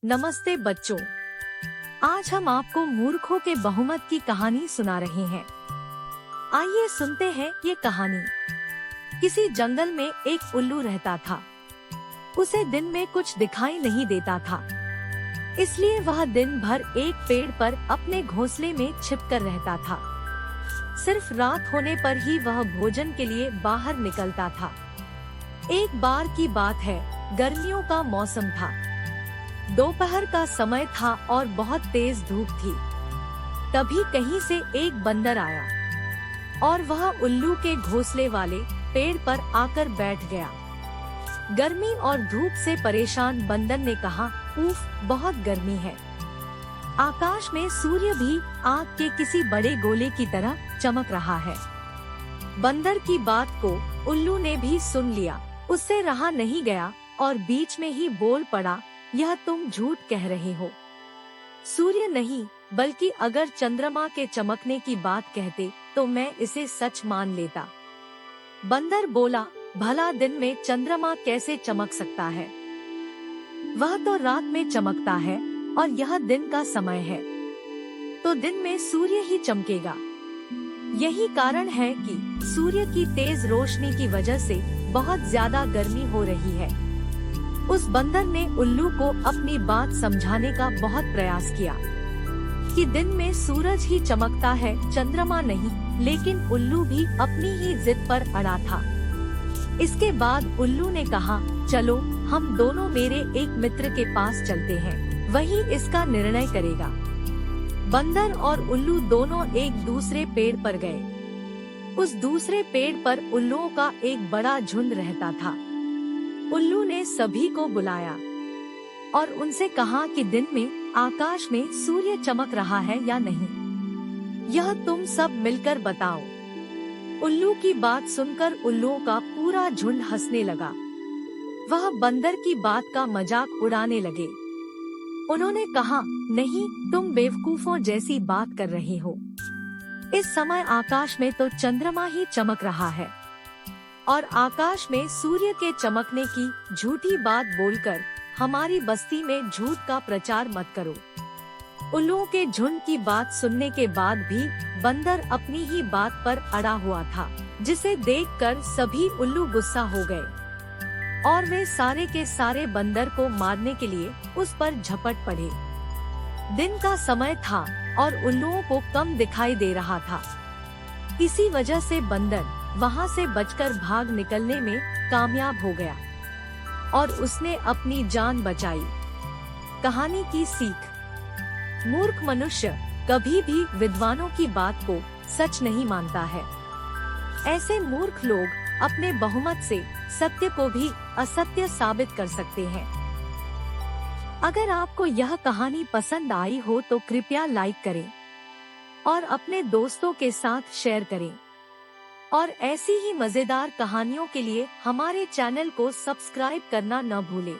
नमस्ते बच्चों, आज हम आपको मूर्खों के बहुमत की कहानी सुना रहे हैं। आइए सुनते हैं ये कहानी। किसी जंगल में एक उल्लू रहता था। उसे दिन में कुछ दिखाई नहीं देता था, इसलिए वह दिन भर एक पेड़ पर अपने घोंसले में छिपकर रहता था। सिर्फ रात होने पर ही वह भोजन के लिए बाहर निकलता था। एक बार की बात है, गर्मियों का मौसम था। दोपहर का समय था और बहुत तेज धूप थी। तभी कहीं से एक बंदर आया और वह उल्लू के घोंसले वाले पेड़ पर आकर बैठ गया। गर्मी और धूप से परेशान बंदर ने कहा, उफ, बहुत गर्मी है। आकाश में सूर्य भी आग के किसी बड़े गोले की तरह चमक रहा है। बंदर की बात को उल्लू ने भी सुन लिया। उससे रहा नहीं गया और बीच में ही बोल पड़ा, यह तुम झूठ कह रहे हो। सूर्य नहीं, बल्कि अगर चंद्रमा के चमकने की बात कहते तो मैं इसे सच मान लेता। बंदर बोला, भला दिन में चंद्रमा कैसे चमक सकता है? वह तो रात में चमकता है और यह दिन का समय है, तो दिन में सूर्य ही चमकेगा। यही कारण है कि सूर्य की तेज रोशनी की वजह से बहुत ज्यादा गर्मी हो रही है। उस बंदर ने उल्लू को अपनी बात समझाने का बहुत प्रयास किया कि दिन में सूरज ही चमकता है, चंद्रमा नहीं। लेकिन उल्लू भी अपनी ही जिद पर अड़ा था। इसके बाद उल्लू ने कहा, चलो हम दोनों मेरे एक मित्र के पास चलते हैं, वही इसका निर्णय करेगा। बंदर और उल्लू दोनों एक दूसरे पेड़ पर गए। उस दूसरे पेड़ पर उल्लुओं का एक बड़ा झुंड रहता था। उल्लू ने सभी को बुलाया और उनसे कहा कि दिन में आकाश में सूर्य चमक रहा है या नहीं, यह तुम सब मिलकर बताओ। उल्लू की बात सुनकर उल्लुओं का पूरा झुंड हंसने लगा। वह बंदर की बात का मजाक उड़ाने लगे। उन्होंने कहा, नहीं, तुम बेवकूफों जैसी बात कर रहे हो। इस समय आकाश में तो चंद्रमा ही चमक रहा है और आकाश में सूर्य के चमकने की झूठी बात बोलकर हमारी बस्ती में झूठ का प्रचार मत करो। उल्लुओं के झुंड की बात सुनने के बाद भी बंदर अपनी ही बात पर अड़ा हुआ था, जिसे देखकर सभी उल्लू गुस्सा हो गए और वे सारे के सारे बंदर को मारने के लिए उस पर झपट पड़े। दिन का समय था और उल्लुओं को कम दिखाई दे रहा था। इसी वजह से बंदर वहाँ से बचकर भाग निकलने में कामयाब हो गया और उसने अपनी जान बचाई। कहानी की सीख, मूर्ख मनुष्य कभी भी विद्वानों की बात को सच नहीं मानता है। ऐसे मूर्ख लोग अपने बहुमत से सत्य को भी असत्य साबित कर सकते हैं। अगर आपको यह कहानी पसंद आई हो तो कृपया लाइक करें और अपने दोस्तों के साथ शेयर करें। और ऐसी ही मजेदार कहानियों के लिए हमारे चैनल को सब्सक्राइब करना न भूलें।